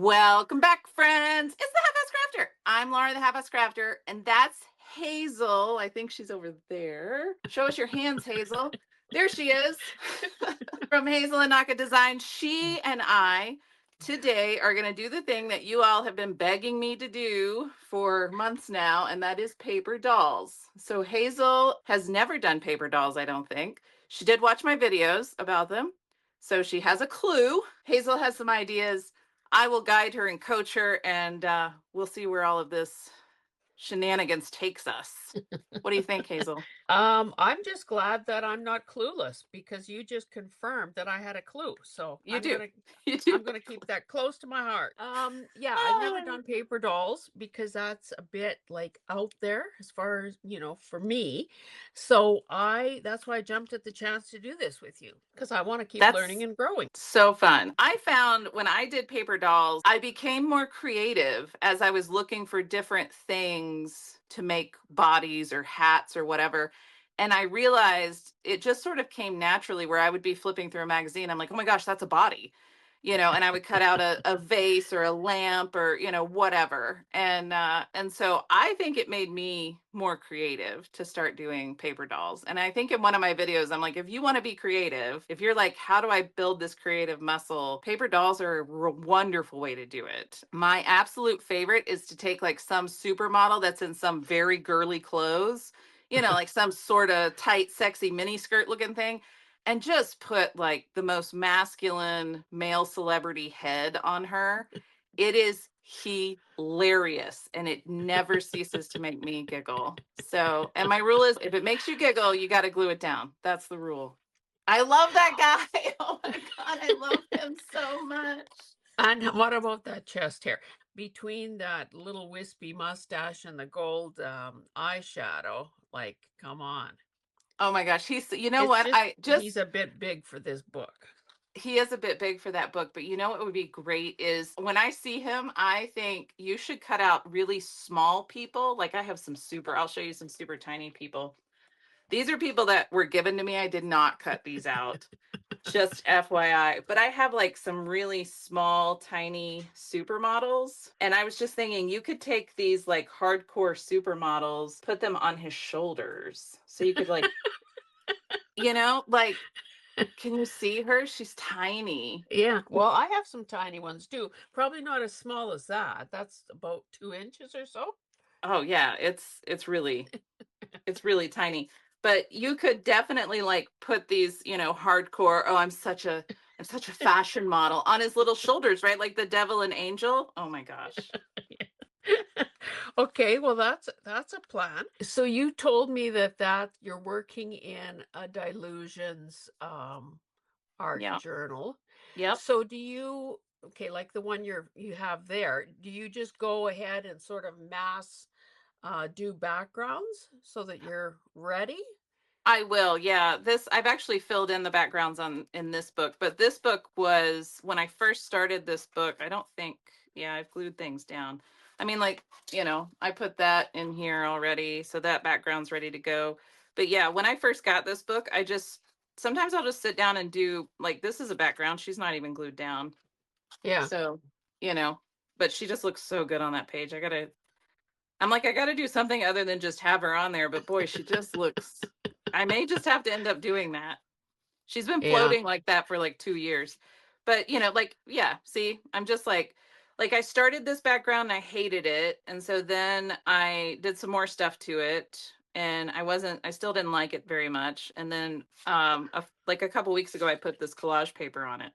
Welcome back, friends. It's the Halfass Crafter. I'm Laura, the Halfass Crafter, and that's Hazel. I think she's over there. Show us your hands, Hazel. There she is. From Hazel and Naka Design. She and I today are going to do the thing that you all have been begging me to do for months now, and that is paper dolls. So Hazel has never done paper dolls, I don't think. She did watch my videos about them, so she has a clue. Hazel has some ideas. I will guide her and coach her, and we'll see where all of this shenanigans takes us. What do you think, Hazel? I'm just glad that I'm not clueless because you just confirmed that I had a clue. So You I'm do. gonna You do. I'm gonna keep that close to my heart. Yeah, I've never Ah, done paper dolls because that's a bit like out there as far as, for me. So that's why I jumped at the chance to do this with you because I want to keep learning that's and growing. so fun. I found when I did paper dolls, I became more creative as I was looking for different things to make bodies or hats or whatever. And I realized it just sort of came naturally where I would be flipping through a magazine. I'm like, oh my gosh, that's a body, and I would cut out a vase or a lamp or, whatever. And so I think it made me more creative to start doing paper dolls. And I think in one of my videos, I'm like, if you want to be creative, if you're like, how do I build this creative muscle? Paper dolls are a wonderful way to do it. My absolute favorite is to take like some supermodel that's in some very girly clothes, like some sort of tight, sexy mini skirt looking thing, and just put like the most masculine male celebrity head on her. It is hilarious and it never ceases to make me giggle. So, and my rule is if it makes you giggle, you got to glue it down. That's the rule. I love that guy. Oh my God, I love him so much. And what about that chest hair? Between that little wispy mustache and the gold eyeshadow, like, come on. Oh my gosh, you know It's what? just I he's just a bit big for this book. He is a bit big for that book, but you know what would be great is when I see him, I think you should cut out really small people. Like I have I'll show you some super tiny people. These are people that were given to me. I did not cut these out. Just FYI. But I have like some really small, tiny supermodels. And I was just thinking you could take these like hardcore supermodels, put them on his shoulders. So you could like, like, can you see her? She's tiny. Yeah, well, I have some tiny ones too. Probably not as small as that. That's about 2 inches or so. Oh yeah, it's really tiny. But you could definitely like put these, hardcore, oh, I'm such a fashion model on his little shoulders, right? Like the devil and angel. Oh my gosh. Okay, well, that's a plan. So you told me that you're working in a Delusions art Yeah. journal. Yep. So do you, okay, like the one you have there, do you just go ahead and sort of mass do backgrounds so that you're ready? I will. Yeah. I've actually filled in the backgrounds in this book, but this book was when I first started this book. I don't think, yeah, I've glued things down. I mean, like, I put that in here already, so that background's ready to go. But yeah, when I first got this book, sometimes I'll just sit down and do like this is a background. She's not even glued down. Yeah. So, you know, but she just looks so good on that page. I'm like, I gotta do something other than just have her on there. But boy, she just looks, I may just have to end up doing that. She's been Yeah. floating like that for like 2 years. But like, yeah, see, I'm just like I started this background and I hated it. And so then I did some more stuff to it. And I still didn't like it very much. And then like a couple weeks ago, I put this collage paper on it.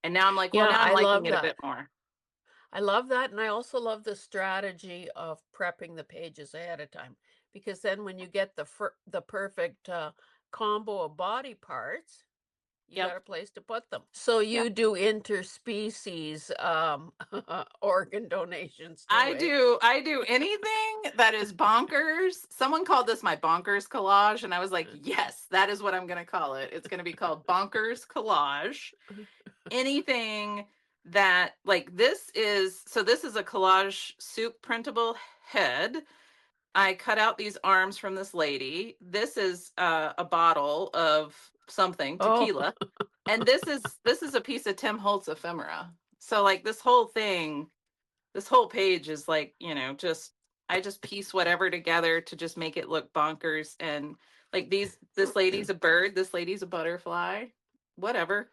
And now I'm like, well, Yeah, now I'm I liking love it a that. bit more. I love that, and I also love the strategy of prepping the pages ahead of time because then when you get the perfect combo of body parts, you Yep. got a place to put them. So Yeah. you do interspecies organ donations too, I eh? do I do anything that is bonkers. Someone called this my bonkers collage, and I was like, yes, that is what I'm gonna call it. It's gonna be called bonkers collage. Anything that like this is a collage soup printable head. I cut out these arms from this lady. This is a bottle of something, Oh, tequila. And this is a piece of Tim Holtz ephemera. So like this whole page is like, just I just piece whatever together to just make it look bonkers. And like this lady's a bird, this lady's a butterfly, whatever.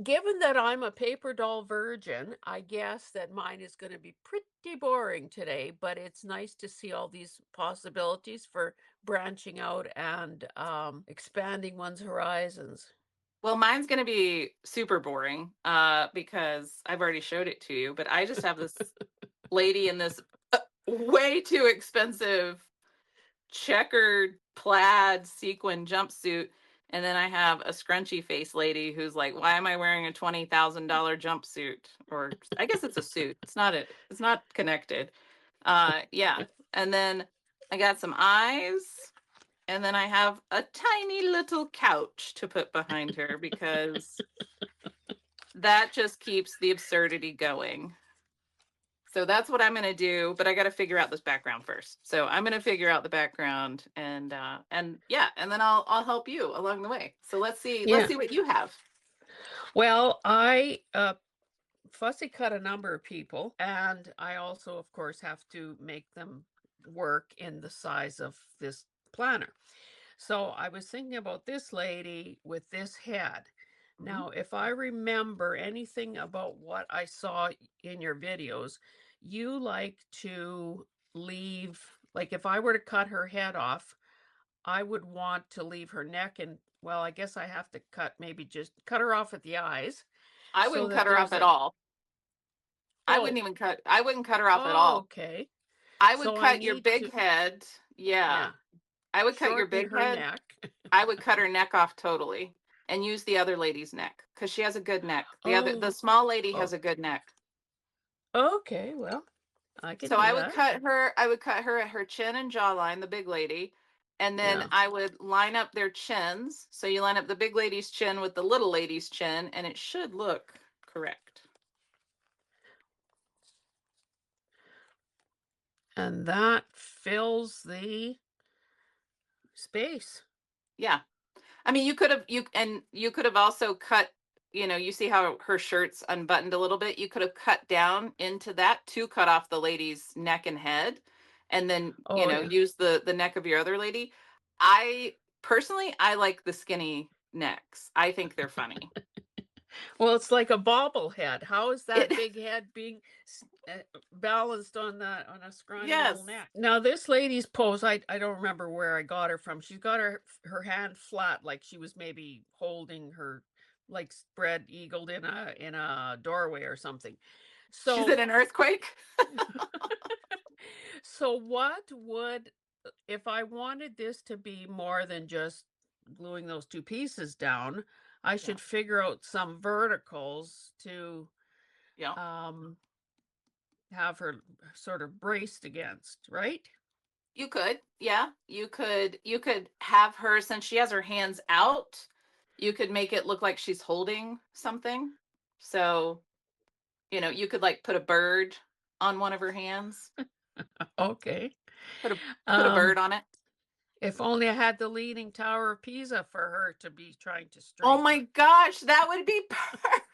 Given that I'm a paper doll virgin, I guess that mine is going to be pretty boring today, but it's nice to see all these possibilities for branching out and expanding one's horizons. Well, mine's going to be super boring because I've already showed it to you, but I just have this lady in this way too expensive checkered plaid sequin jumpsuit. And then I have a scrunchy face lady who's like, why am I wearing a $20,000 jumpsuit? Or I guess it's a suit. It's not connected. Yeah. And then I got some eyes. And then I have a tiny little couch to put behind her because that just keeps the absurdity going. So that's what I'm gonna do, but I got to figure out this background first. So I'm gonna figure out the background, and yeah, and then I'll help you along the way. So let's Yeah. see what you have. Well, I fussy cut a number of people, and I also, of course, have to make them work in the size of this planner. So I was thinking about this lady with this head. Mhm. Now, if I remember anything about what I saw in your videos, you like to leave, like if I were to cut her head off, I would want to leave her neck and, well, I guess I have to cut, maybe just cut her off at the eyes I so wouldn't that cut her off there's at a, all. oh, I wouldn't cut her off at oh, all. okay. I would So I cut your need to, big head. Yeah, yeah, I would cut your shorten big her head. neck. I would cut her neck off totally and use the other lady's neck because she has a good neck. The Oh, small lady oh, has a good neck. okay. Well, I can So do that. I would cut her at her chin and jawline, the big lady, and then Yeah. I would line up their chins. So you line up the big lady's chin with the little lady's chin, and it should look correct. And that fills the space. Yeah. I mean, you could have also cut, you see how her shirt's unbuttoned a little bit. You could have cut down into that to cut off the lady's neck and head, and then, Oh, yeah. use the neck of your other lady. I personally I like the skinny necks. I think they're funny. Well, it's like a bobblehead. How is It that big head being balanced on that on a scrawny little Yes. neck? Now, this lady's pose, I don't remember where I got her from. She's got her hand flat, like she was maybe holding her, like spread eagled in a doorway or something. She's in So, an earthquake. so what would if I wanted this to be more than just gluing those two pieces down, I Yeah. should figure out some verticals to Yeah. um, have her sort of braced against, right? You could. Yeah. You could have her, since she has her hands out, you could make it look like she's holding something. So, you could like put a bird on one of her hands. Okay. Put a put a Um, bird on it. if only I had the Leaning Tower of Pisa for her to be trying to Oh straighten. my gosh, that would be perfect.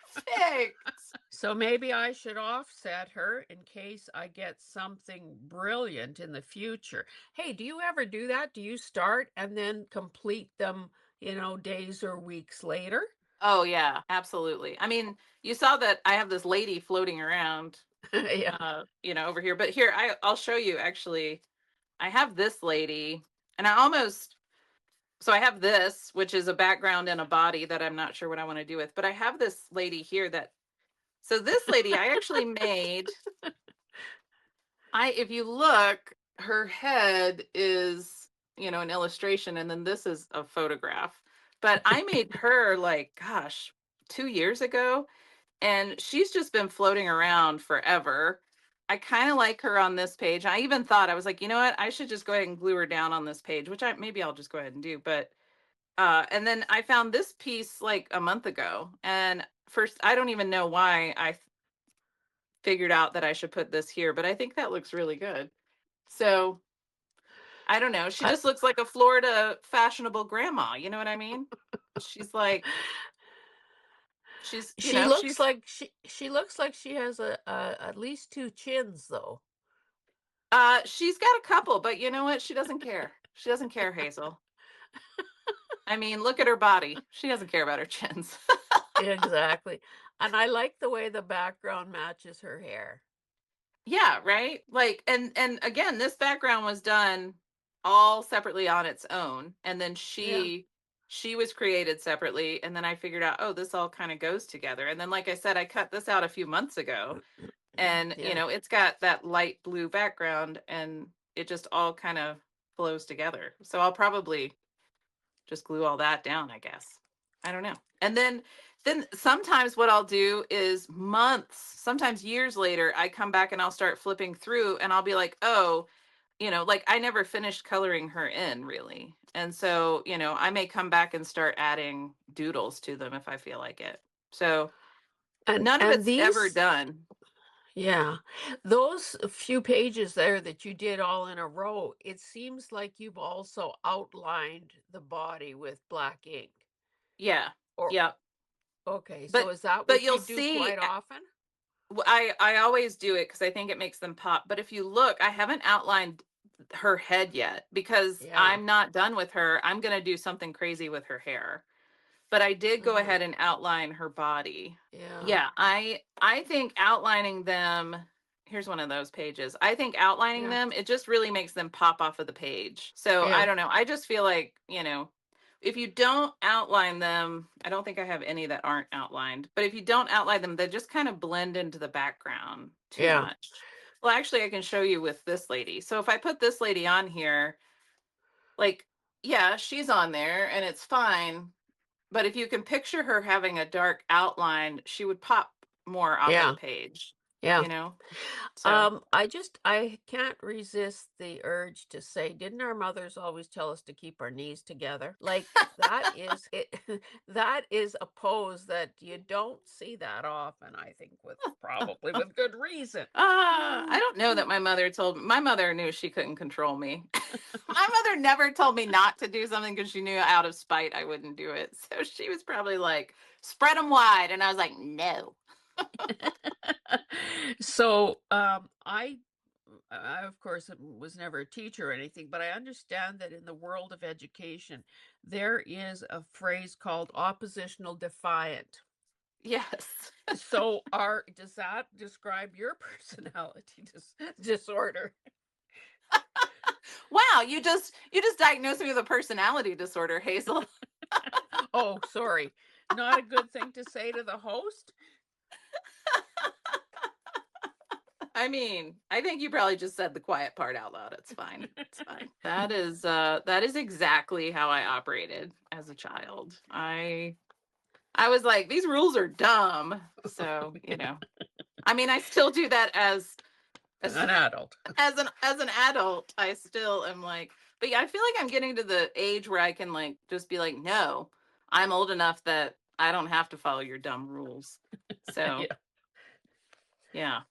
So maybe I should offset her in case I get something brilliant in the future. Hey, do you ever do that? Do you start and then complete them, days or weeks later? Oh yeah, absolutely. I mean, you saw that I have this lady floating around Yeah. over here, but here I'll show you actually. I have this lady, and I almost so I have this, which is a background and a body that I'm not sure what I want to do with, but I have this lady here that so this lady I actually made. If you look, her head is, an illustration, and then this is a photograph. But I made her like, gosh, 2 years ago, and she's just been floating around forever. I kind of like her on this page. I even thought, I was like, you know what? I should just go ahead and glue her down on this page, which maybe I'll just go ahead and do. But and then I found this piece like a month ago, and first I don't even know why I figured out that I should put this here, but I think that looks really good. So I don't know. She I, just looks like a Florida fashionable grandma. You know what I mean? She's like She's, you She know, looks she's like she looks like she has at least 2 chins, though. she's got a couple, but you know what? She doesn't care. She doesn't care, Hazel. I mean, look at her body. She doesn't care about her chins. Exactly. And I like the way the background matches her hair. Yeah, right? Like and again, this background was done all separately on its own, and then Yeah. she was created separately, and then I figured out, oh, this all kind of goes together. And then like I said, I cut this out a few months ago, and Yeah. it's got that light blue background, and it just all kind of flows together. So I'll probably just glue all that down, I guess. I don't know. And then sometimes what I'll do is months, sometimes years later, I come back and I'll start flipping through and I'll be like, "Oh, like I never finished coloring her in really." And so, I may come back and start adding doodles to them if I feel like it. So, none of And it's ever these done. yeah. Those few pages there that you did all in a row, it seems like you've also outlined the body with black ink. Yeah. Or Yeah. okay, so But is that but what you'll you do see quite often? I always do it because I think it makes them pop. But if you look, I haven't outlined her head yet because Yeah. I'm not done with her. I'm gonna do something crazy with her hair. But I did go Uh-huh. ahead and outline her body. Yeah. Yeah, I think outlining them, here's one of those pages. I think outlining Yeah. them, it just really makes them pop off of the page. So I Yeah. don't know. I just feel like, if you don't outline them, I don't think I have any that aren't outlined, but if you don't outline them, they just kind of blend into the background too Yeah. much. Well, actually, I can show you with this lady. So if I put this lady on here, like, yeah, she's on there and it's fine. But if you can picture her having a dark outline, she would pop more off of the Yeah. page, Yeah. you know? So, I can't resist the urge to say, didn't our mothers always tell us to keep our knees together? Like that is it that is a pose that you don't see that often, I think probably with good reason. I don't know that my mother knew she couldn't control me. My mother never told me not to do something because she knew out of spite I wouldn't do it. So she was probably like, spread them wide. And I was like, no. So, I, of course, was never a teacher or anything, but I understand that in the world of education, there is a phrase called oppositional defiant. Yes. So, does that describe your personality disorder? Wow, you just diagnosed me with a personality disorder, Hazel. Oh, sorry. Not a good thing to say to the host? I mean, I think you probably just said the quiet part out loud. It's fine. It's fine. That is exactly how I operated as a child. I was like, these rules are dumb. So, I mean, I still do that as An adult. as an adult. I still am like, but yeah, I feel like I'm getting to the age where I can like just be like, no, I'm old enough that I don't have to follow your dumb rules. So, Yeah. yeah,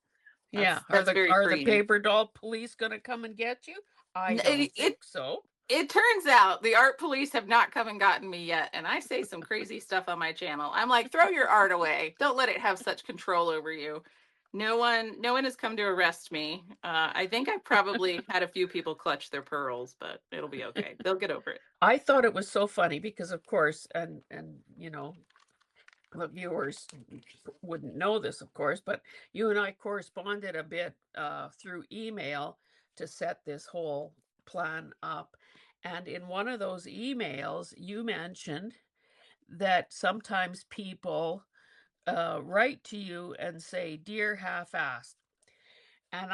Yeah. that's very Are the freeing. paper doll police going to come and get you? I It, don't it think so. it turns out the art police have not come and gotten me yet, and I say some crazy stuff on my channel. I'm like, throw your art away. Don't let it have such control over you. No one has come to arrest me. I think I probably had a few people clutch their pearls, but it'll be okay. They'll get over it. I thought it was so funny because, of course, and the viewers wouldn't know this, of course, but you and I corresponded a bit through email to set this whole plan up. And in one of those emails, you mentioned that sometimes people write to you and say, "Dear half-assed," and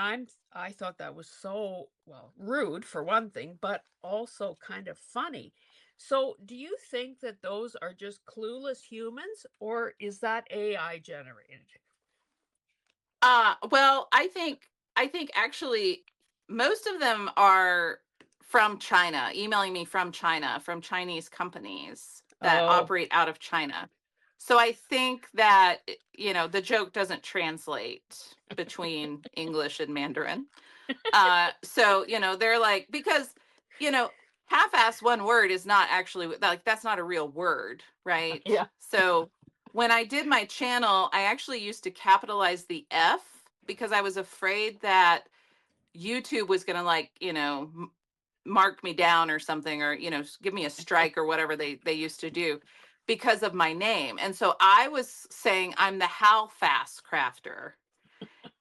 I thought that was so, well, rude for one thing, but also kind of funny. So, do you think that those are just clueless humans, or is that AI generated? Well, I think actually most of them are from China, emailing me from China, from Chinese companies that Oh, operate out of China. So I think that the joke doesn't translate between English and Mandarin. So they're like, because you know half-ass one word is not actually like, that's not a real word, right? yeah. So when I did my channel, I actually used to capitalize the F because I was afraid that YouTube was going to, like, mark me down or something, or give me a strike or whatever they used to do because of my name. And so I was saying I'm the Halfass crafter.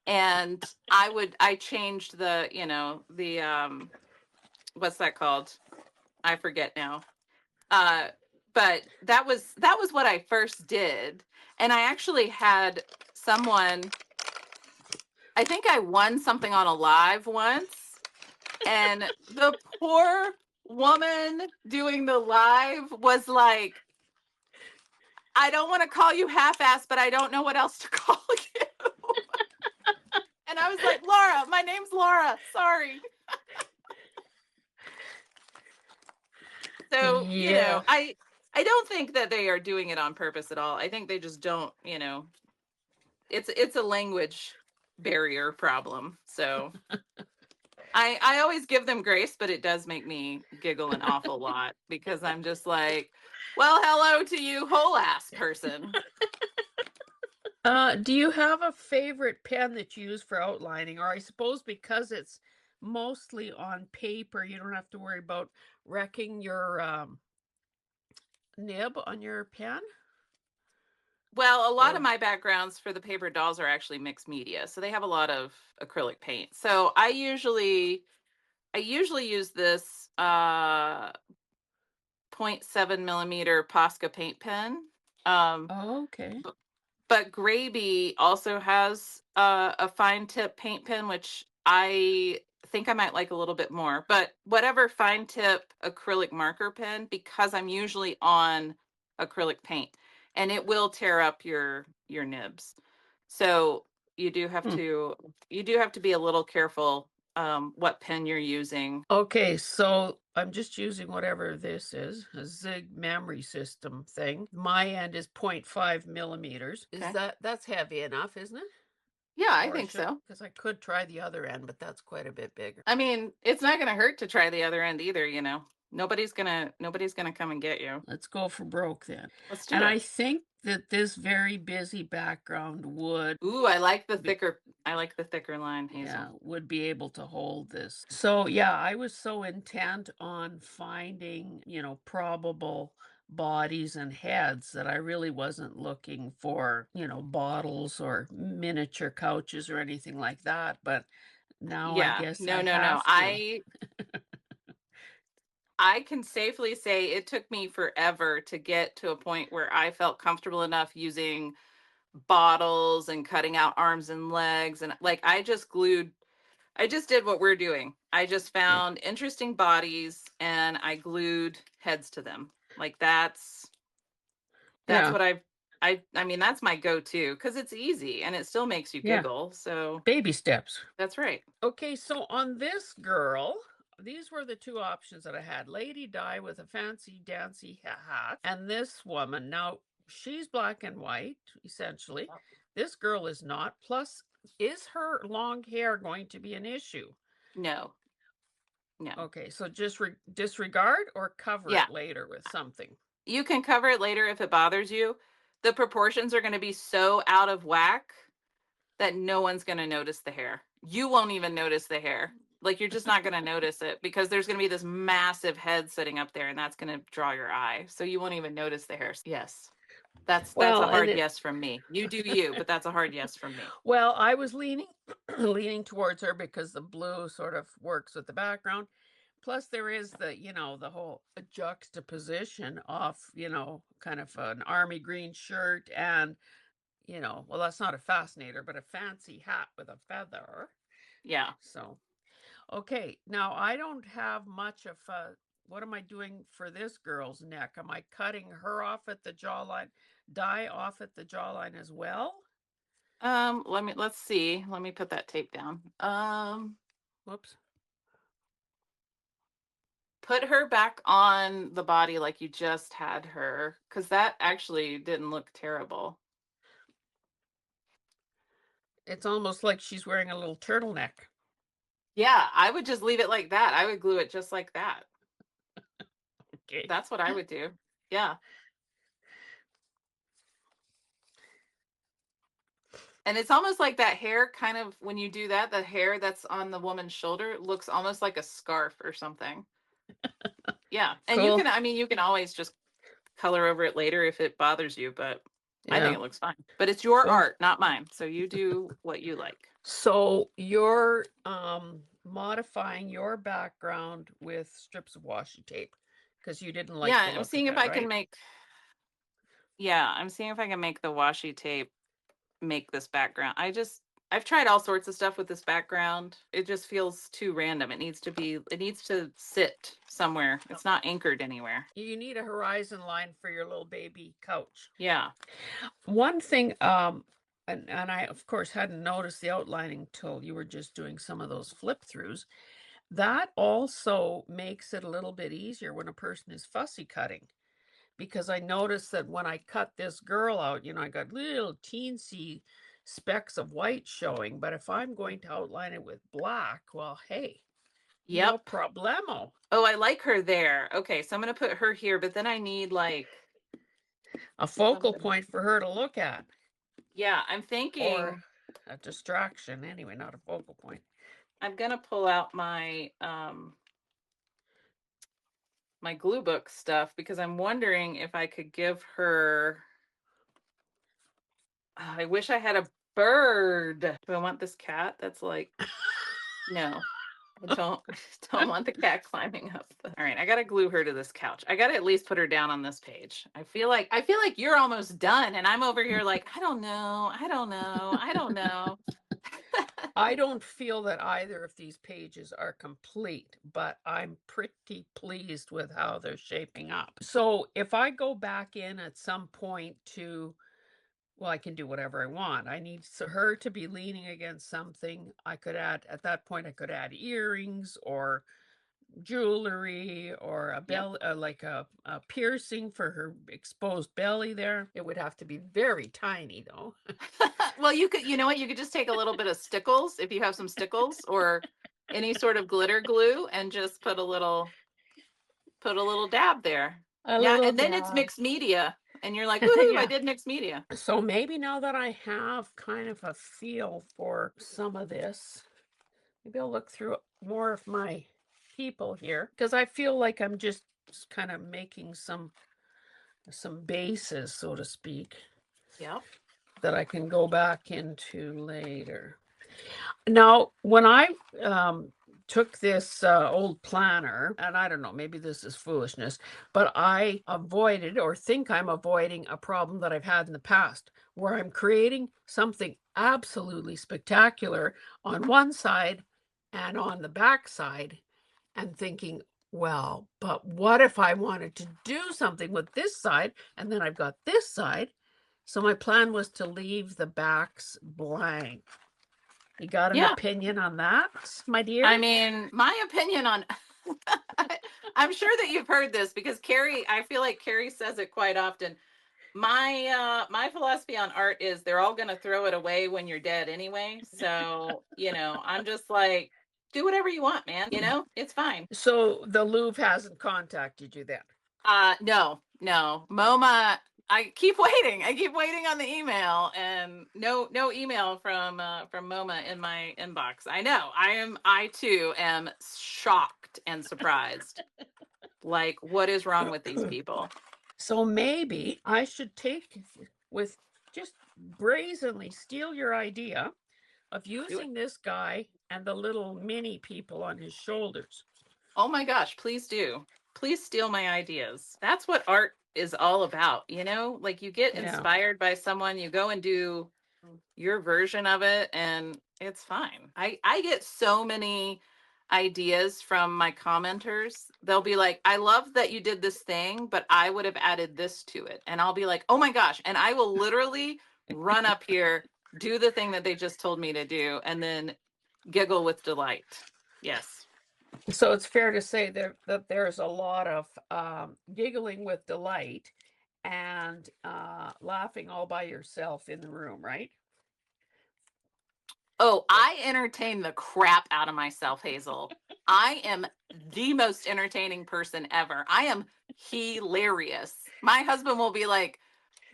And I changed the what's that called? I forget now. Uh but that was what I first did. And I actually had someone, I think I won something on a live once, and the poor woman doing the live was like, I don't want to call you half-ass, but I don't know what else to call you. And I was like, Laura, my name's Laura. Sorry. So, Yeah. I don't think that they are doing it on purpose at all. I think they just don't, it's a language barrier problem. So I always give them grace, but it does make me giggle an awful lot because I'm just like, well, hello to you, whole ass person. Do you have a favorite pen that you use for outlining? Or I suppose because it's mostly on paper, you don't have to worry about wrecking your nib on your pen? Well, a lot of Or my backgrounds for the paper dolls are actually mixed media, so they have a lot of acrylic paint. So I usually use this 0.7 millimeter Posca paint pen. Um, oh, okay. but Graby also has a fine tip paint pen, which I think I might like a little bit more. But whatever fine tip acrylic marker pen, because I'm usually on acrylic paint, and it will tear up your nibs. So you do have Hmm. to you do have to be a little careful what pen you're using. Okay, so I'm just using whatever this is, a Zig memory system thing. My end is 0.5 millimeters. Is Okay. that's heavy enough, isn't it? Yeah, I Or think should, so. because I could try the other end, but that's quite a bit bigger. I mean, it's not going to hurt to try the other end either. Nobody's going to come and get you. Let's go for broke then. Let's do And it. I think that this very busy background would Ooh, I like the be, thicker I like the thicker line, yeah, Hazel. would be able to hold this. So yeah, I was so intent on finding, probable bodies and heads that I really wasn't looking for, bottles or miniature couches or anything like that. But now I Yeah. guess No, I no, no. have to. I can safely say it took me forever to get to a point where I felt comfortable enough using bottles and cutting out arms and legs, and like I just did what we're doing. I just Okay. found interesting bodies and I glued heads to them. Like that's Yeah. what I mean, that's my go-to because it's easy and it still makes you Yeah. giggle. So Baby steps. that's right. Okay, so on this girl, these were the two options that I had. Lady Di with a fancy dancy hat, and this woman. Now, she's black and white, essentially. This girl is not. Plus, is her long hair going to be an issue? No, no. Okay, so just disregard or cover Yeah, it later with something. you can cover it later if it bothers you. The proportions are going to be so out of whack that no one's going to notice the hair. You won't even notice the hair. Like, you're just not going to notice it because there's going to be this massive head sitting up there and that's going to draw your eye. So you won't even notice the hair. Yes. That's a Well, and hard it yes from me. You do you, but that's a hard yes from me. well, I was leaning leaning towards her because the blue sort of works with the background. Plus, there is the whole juxtaposition of, kind of an army green shirt and, well, that's not a fascinator, but a fancy hat with a feather. Yeah. So, okay, now I don't have much of a, what am I doing for this girl's neck? Am I cutting her off at the jawline, die off at the jawline as well? Let's see. Let me put that tape down. Whoops. Put her back on the body like you just had her, because that actually didn't look terrible. It's almost like she's wearing a little turtleneck. Yeah, I would just leave it like that. I would glue it just like that. Okay. That's what I would do. Yeah. And it's almost like that hair kind of, when you do that, the hair that's on the woman's shoulder looks almost like a scarf or something. Yeah. And you Cool. can, I mean, you can always just color over it later if it bothers you, but I think Yeah. it looks fine. But it's your So art, not mine. So you do what you like. so you're modifying your background with strips of washi tape because you didn't like the Yeah, I'm look of seeing if it, I can right? make, yeah, I'm seeing if I can make the washi tape make this background. I've tried all sorts of stuff with this background. It just feels too random. It needs to sit somewhere. It's not anchored anywhere. You need a horizon line for your little baby couch. Yeah. One thing, and I of course hadn't noticed the outlining till you were just doing some of those flip throughs. That also makes it a little bit easier when a person is fussy cutting. Because I noticed that when I cut this girl out, I got little teensy specks of white showing. But if I'm going to outline it with black, well, hey, no Yep. problemo. Oh, I like her there. Okay, so I'm gonna put her here, but then I need like A focal something. point for her to look at, Yeah, I'm or thinking a distraction anyway, not a focal point. I'm gonna pull out my glue book stuff because I'm wondering if I could give her. I wish I had a bird. Do I want this cat? That's like, no, I don't want the cat climbing up. All right, I gotta glue her to this couch. I gotta at least put her down on this page. I feel like you're almost done, and I'm over here like, I don't know, I don't know, I don't know. I don't feel that either of these pages are complete, but I'm pretty pleased with how they're shaping up. So if I go back in at some point to, well, I can do whatever I want. I need her to be leaning against something. I could add, at that point, I could add earrings or jewelry or a Yep. bell, like a piercing for her exposed belly there. It would have to be very tiny though. Well, you know what? You could just take a little bit of stickles if you have some stickles or any sort of glitter glue and just put a little dab there. A Yeah, little and then it's dab. mixed media, and you're like, woohoo! I Yeah. did mixed media. So maybe now that I have kind of a feel for some of this, maybe I'll look through more of my people here because I feel like I'm just kind of making some bases, so to speak, Yep. that I can go back into later. Now, when I took this old planner, and I don't know, maybe this is foolishness, but I avoided or think I'm avoiding a problem that I've had in the past where I'm creating something absolutely spectacular on one side and on the back side, and thinking, well, but what if I wanted to do something with this side and then I've got this side? So my plan was to leave the backs blank. You got an Yeah. opinion on that, my dear? I mean, my opinion on I'm sure that you've heard this because I feel like Carrie says it quite often. My philosophy on art is they're all gonna throw it away when you're dead anyway. So, I'm just like, do whatever you want, man. It's fine. So the Louvre hasn't contacted you then? No. MoMA, I keep waiting on the email and no email from MoMA in my inbox. I know. I too am shocked and surprised. Like, what is wrong with these people? So maybe I should just brazenly steal your idea of Do it. using this guy and the little mini people on his shoulders. Oh my gosh, please do. Please steal my ideas. That's what art is all about, Like you get Yeah. inspired by someone, you go and do your version of it and it's fine. I get so many ideas from my commenters. They'll be like, "I love that you did this thing, but I would have added this to it." And I'll be like, "Oh my gosh." And I will literally run up here, do the thing that they just told me to do and then giggle with delight. Yes. So it's fair to say that there's a lot of giggling with delight and laughing all by yourself in the room, right? Oh, I entertain the crap out of myself, Hazel. I am the most entertaining person ever. I am hilarious. My husband will be like,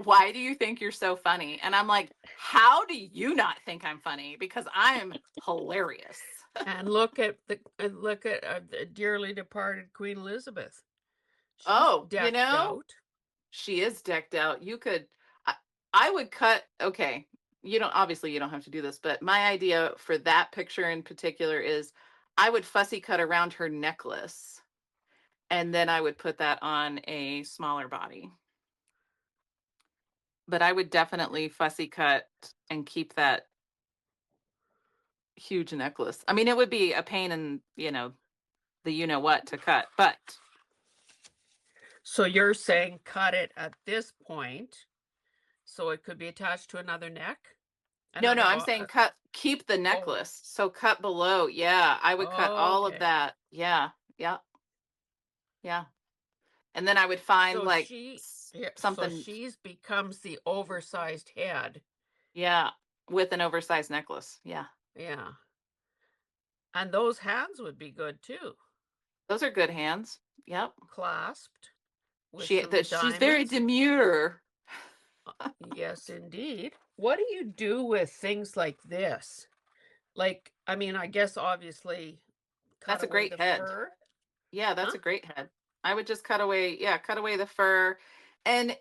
why do you think you're so funny? And I'm like, how do you not think I'm funny? Because I'm hilarious. And look at the dearly departed Queen Elizabeth. She's Oh, decked out. she is decked out. I, I would cut, okay, obviously you don't have to do this, but my idea for that picture in particular is I would fussy cut around her necklace and then I would put that on a smaller body. But I would definitely fussy cut and keep that huge necklace. I mean, it would be a pain in, the what to cut, but So you're saying cut it at this point so it could be attached to another neck? no, Another I'm saying keep the oh, necklace. So cut below. Yeah, I would cut all of okay. that. Yeah, yeah, yeah. And then I would find So like so something, she's becomes the oversized head. yeah, with an oversized necklace. Yeah, Yeah. And those hands would be good too. those are good hands. Yep. Clasped with some She's very diamonds. demure. Yes, indeed. What do you do with things like this? Like, I mean, I guess obviously cut That's a away great the head. fur, Yeah, that's huh? a great head. I would just cut away, yeah, cut away the fur. And,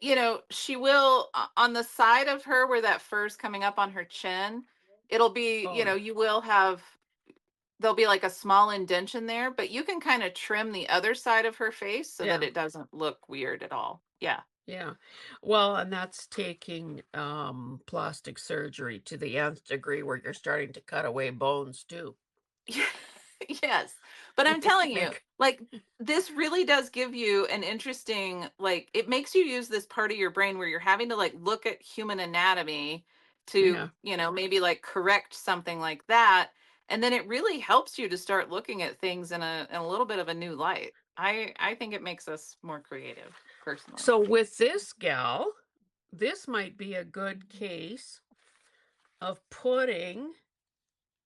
she will, on the side of her where that fur's coming up on her chin, it'll be, Oh, yeah. you will have, there'll be like a small indention there, but you can kind of trim the other side of her face so that Yeah. it doesn't look weird at all. Yeah. Yeah. Well, and that's taking plastic surgery to the nth degree where you're starting to cut away bones too. Yes. But I'm telling you, Make like, this really does give you an interesting, like, it makes you use this part of your brain where you're having to like look at human anatomy to, yeah. maybe like correct something like that. And then it really helps you to start looking at things in a little bit of a new light. I think it makes us more creative, personally. So with this gal, this might be a good case of putting,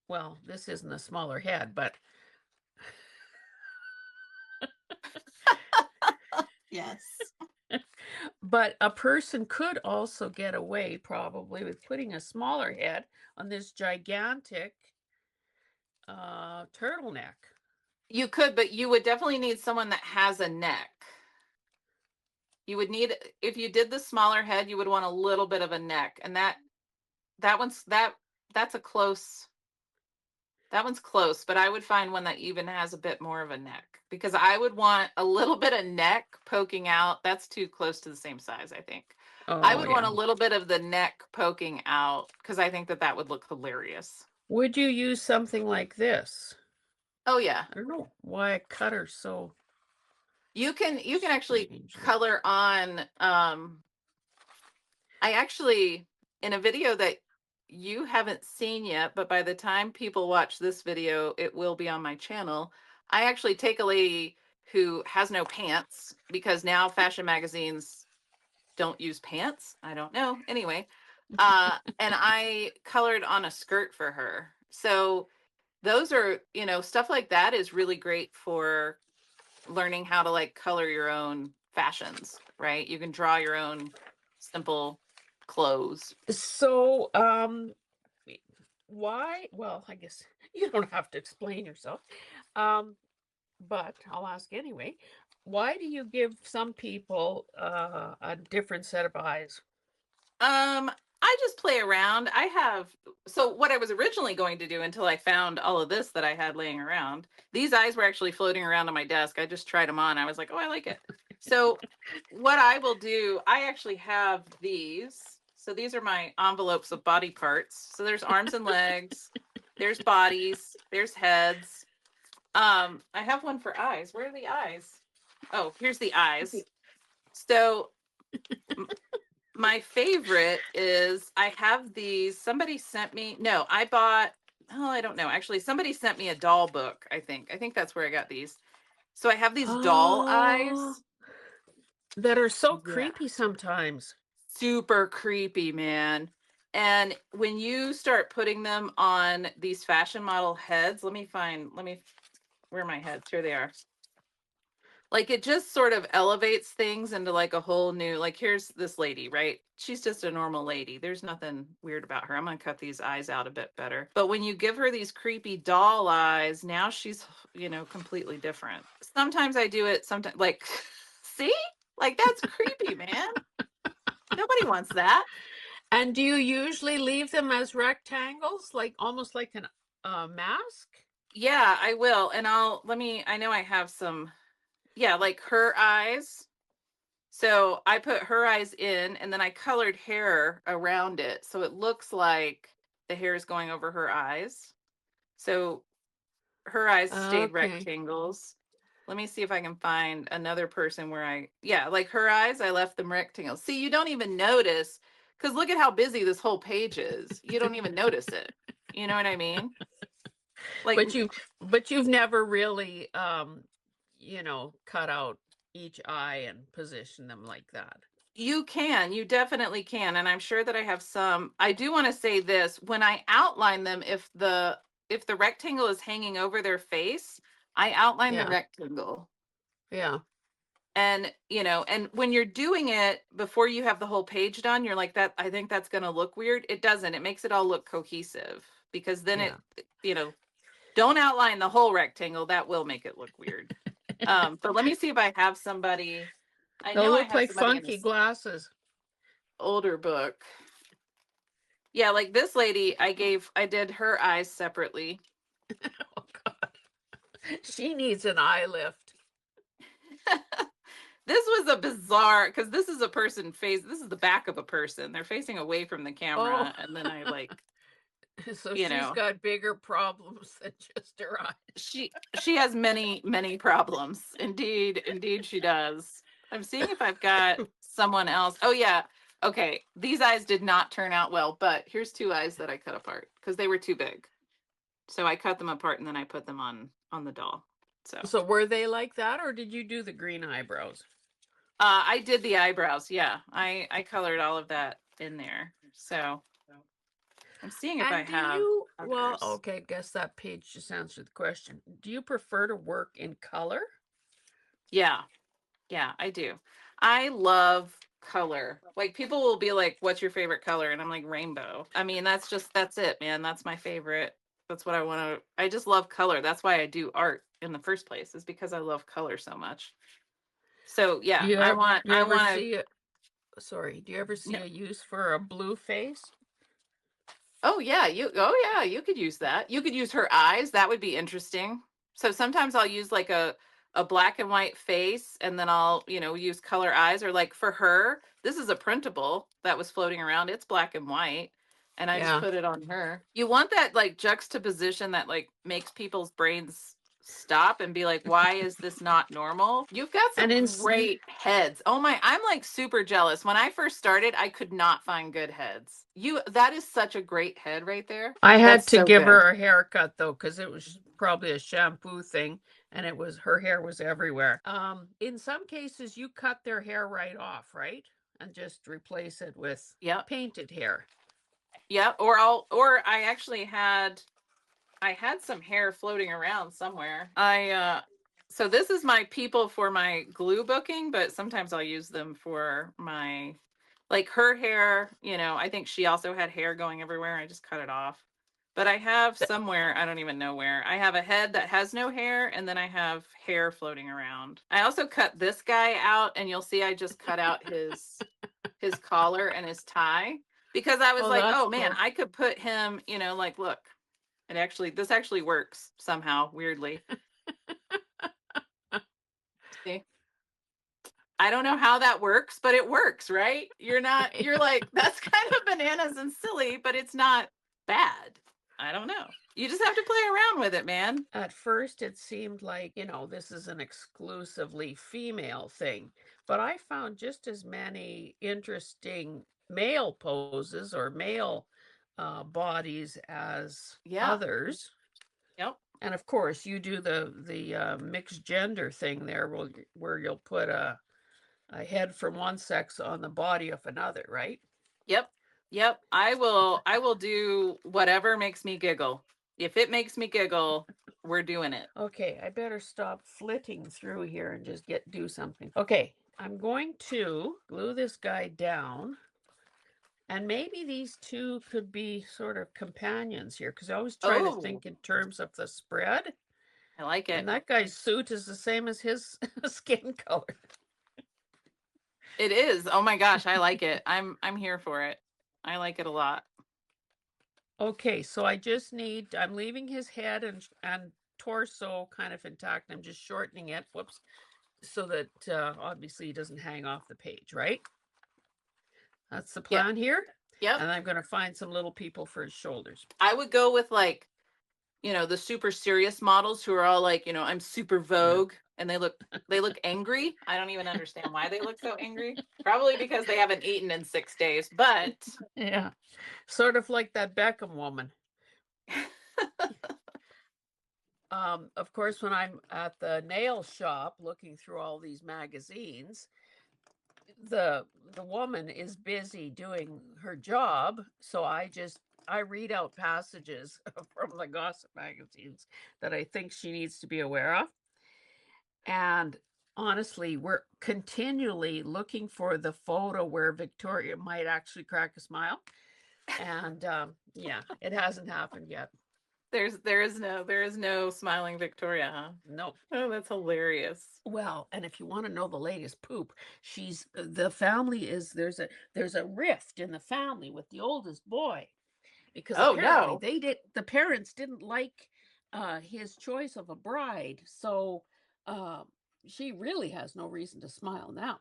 well, this isn't a smaller head, Yes. but a person could also get away probably with putting a smaller head on this gigantic turtleneck. You could, but you would definitely need someone that has a neck. You would need, if you did the smaller head, you would want a little bit of a neck, and that one's that's a close. That one's close, but I would find one that even has a bit more of a neck because I would want a little bit of neck poking out. That's too close to the same size, I think. I Oh would want yeah. a little bit of the neck poking out because I think that would look hilarious. Would you use something like this? Oh yeah. I don't know why I cut her so You can actually strangely. color on I actually, in a video that you haven't seen yet, but by the time people watch this video, it will be on my channel. I actually take a lady who has no pants because now fashion magazines don't use pants. I don't know. Anyway, and I colored on a skirt for her. So those are, stuff like that is really great for learning how to like color your own fashions, right? You can draw your own simple clothes. So, why? Well, I guess you don't have to explain yourself. Um, but I'll ask anyway. Why do you give some people a different set of eyes? I just play around. So what I was originally going to do until I found all of this that I had laying around. These eyes were actually floating around on my desk. I just tried them on. I was like, "Oh, I like it." So what I will do, I actually have these. So these are my envelopes of body parts. So there's arms and legs, there's bodies, there's heads. I have one for eyes. Where are the eyes? Oh, here's the eyes. So my favorite is I have these. Somebody sent me, no, I bought, oh, I don't know. Actually, somebody sent me a doll book, I think. I think that's where I got these. So I have these doll Oh, eyes. that are so Yeah. creepy sometimes. Super creepy, man. And when you start putting them on these fashion model heads, where are my heads? Here they are. Like it just sort of elevates things into like a whole new, like here's this lady, right? She's just a normal lady. There's nothing weird about her. I'm going to cut these eyes out a bit better. But when you give her these creepy doll eyes, now she's, completely different. Sometimes I do it sometimes like see? Like that's creepy, man. Nobody wants that. And do you usually leave them as rectangles, like almost like an mask? Yeah, I will. And I know I have some, yeah, like her eyes. So I put her eyes in and then I colored hair around it. So it looks like the hair is going over her eyes. So her eyes stayed Okay. rectangles. Let me see if I can find another person where yeah, like her eyes, I left them rectangles. See, you don't even notice because look at how busy this whole page is. You don't even notice it. You know what I mean? Like But you've never really cut out each eye and position them like that. you definitely can. And I'm sure that I have some. I do want to say this when I outline them, if the rectangle is hanging over their face, I outline the Yeah. rectangle. Yeah. And and when you're doing it before you have the whole page done, you're like that, I think that's going to look weird. It doesn't. It makes it all look cohesive because then Yeah. don't outline the whole rectangle. That will make it look weird. But let me see if I have somebody. I They'll know I look have like somebody in funky this glasses. older book. Yeah, like this lady, I did her eyes separately. Oh God. She needs an eye lift. This was a bizarre because this is a person face. This is the back of a person. They're facing away from the Oh. camera, and then I like, So you she's know, got bigger problems than just her eyes. she has many problems. Indeed she does. I'm seeing if I've got someone else. Oh yeah. Okay. These eyes did not turn out well, but here's two eyes that I cut apart because they were too big. So I cut them apart and then I put them on the doll. So So were they like that, or did you do the green eyebrows? I did the eyebrows. Yeah, I colored all of that in there. So I'm seeing if I And do have you, well, others. okay, guess that page just answered the question. Do you prefer to work in color? Yeah, yeah, I do. I love color. Like people will be like, "What's your favorite color?" And I'm like, "Rainbow." I mean, that's it, man. That's my favorite. That's what I want to. I just love color. That's why I do art in the first place. Is because I love color so much. So Do yeah, you I ever, want. do you I ever want see it? Sorry, do you ever to. see a use for a blue face? Oh yeah, you could use that. You could use her eyes. That would be interesting. So sometimes I'll use like a black and white face and then I'll, use color eyes or like for her, this is a printable that was floating around. It's black and white and I just Yeah. put it on her. You want that like juxtaposition that like makes people's brains stop and be like, why is this not normal? You've got And some in, great heads. Oh my, I'm like super jealous. When I first started, I could not find good heads. That is such a great head right there. I That's had to so give good. her a haircut though, because it was probably a shampoo thing, and it was her hair was everywhere. In some cases, you cut their hair right off, right, and just replace it with Yep. painted hair. Yep. Or I had some hair floating around somewhere. So this is my people for my glue booking, but sometimes I'll use them for my like her hair, I think she also had hair going everywhere. I just cut it off. But I have somewhere, I don't even know where. I have a head that has no hair and then I have hair floating around. I also cut this guy out and you'll see I just cut out his collar and his tie because I was Oh, like, that's "Oh man, cool. I could put him, like look, this actually works somehow weirdly. See? I don't know how that works, but it works, right? You're like, that's kind of bananas and silly, but it's not bad. I don't know. You just have to play around with it, man. At first, it seemed like, this is an exclusively female thing, but I found just as many interesting male poses or male bodies as Yeah. others. Yep. And of course, you do the mixed gender thing there, where you'll put a head from one sex on the body of another, right? Yep. Yep. I will do whatever makes me giggle. If it makes me giggle, we're doing it. Okay, I better stop flitting through here and just do something. Okay, I'm going to glue this guy down. And maybe these two could be sort of companions here, because I always try to Oh, think in terms of the spread. I like And it. that guy's suit is the same as his skin color. It is. Oh my gosh, I like it. I'm here for it. I like it a lot. Okay, so I'm leaving his head and torso kind of intact. I'm just shortening it, whoops, so that obviously he doesn't hang off the page, right? That's the Yep. plan here. Yep. And I'm going to find some little people for his shoulders. I would go with like, the super serious models who are all like, I'm super Vogue and they look angry. I don't even understand why they look so angry. Probably because they haven't eaten in 6 days, but Yeah, sort of like that Beckham woman. Of course, when I'm at the nail shop looking through all these magazines, the woman is busy doing her job, so I read out passages from the gossip magazines that I think she needs to be aware of. And honestly, we're continually looking for the photo where Victoria might actually crack a smile. And yeah, it hasn't happened yet. there is no smiling Victoria, huh? Nope. Oh, that's hilarious. Well, and if you want to know the latest poop, the family is there's a rift in the family with the oldest boy, because Oh apparently no. the parents didn't like his choice of a bride, so uh, she really has no reason to smile now.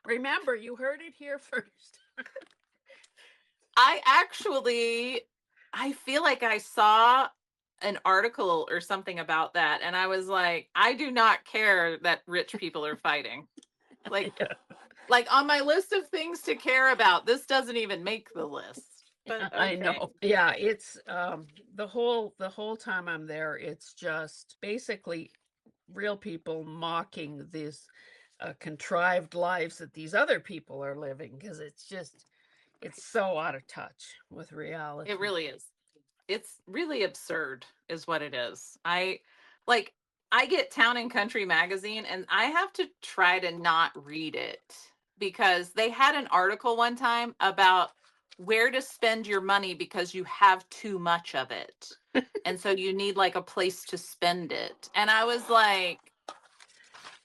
Remember, you heard it here first. I feel like I saw an article or something about that and I was like, I do not care that rich people are fighting. Like Yeah. like on my list of things to care about, this doesn't even make the list. But I okay. know. Yeah, it's the whole time I'm there, it's just basically real people mocking these contrived lives that these other people are living, because it's so out of touch with reality. It really is. It's really absurd is what it is. Like I get Town and Country magazine and I have to try to not read it because they had an article one time about where to spend your money because you have too much of it. And so you need like a place to spend it. And I was like,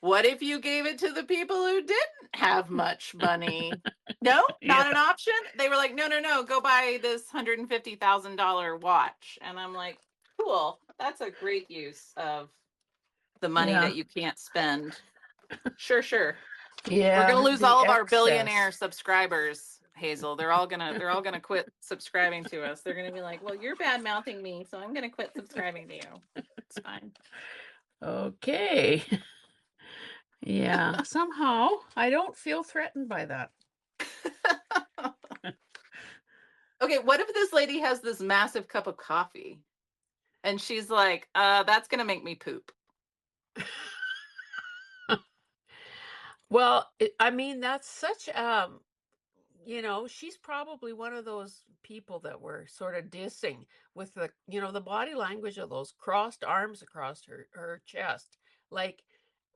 what if you gave it to the people who didn't have much money? No, Yeah, not an option. They were like, no, no, no, go buy this $150,000 watch. And I'm like, cool. That's a great use of the money yeah, that you can't spend. Sure, sure. We're gonna yeah. lose The all of our excess. billionaire subscribers, Hazel. They're all gonna quit subscribing to us. They're gonna be like, well, you're bad mouthing me, so I'm gonna quit subscribing to you. It's fine. Okay. Yeah. Somehow I don't feel threatened by that. Okay, what if this lady has this massive cup of coffee and she's like, that's gonna make me poop. Well, I mean, that's such she's probably one of those people that were sort of dissing with the body language of those crossed arms across her chest. Like,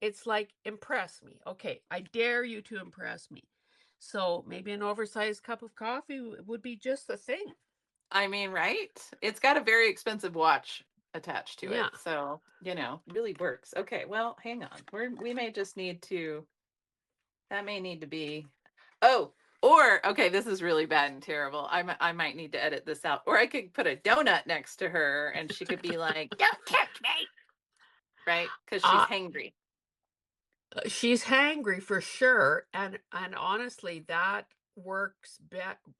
it's like, impress me. Okay, I dare you to impress me. So maybe an oversized cup of coffee would be just the thing. I mean, right? It's got a very expensive watch attached to it. Yeah. So, really works. Okay, well, hang on. We may just need to, that may need to be, oh, or, okay, this is really bad and terrible. I might need to edit this out. Or I could put a donut next to her and she could be like, don't touch me. Right? Because she's Uh, hangry. she's hangry for sure, and honestly, that works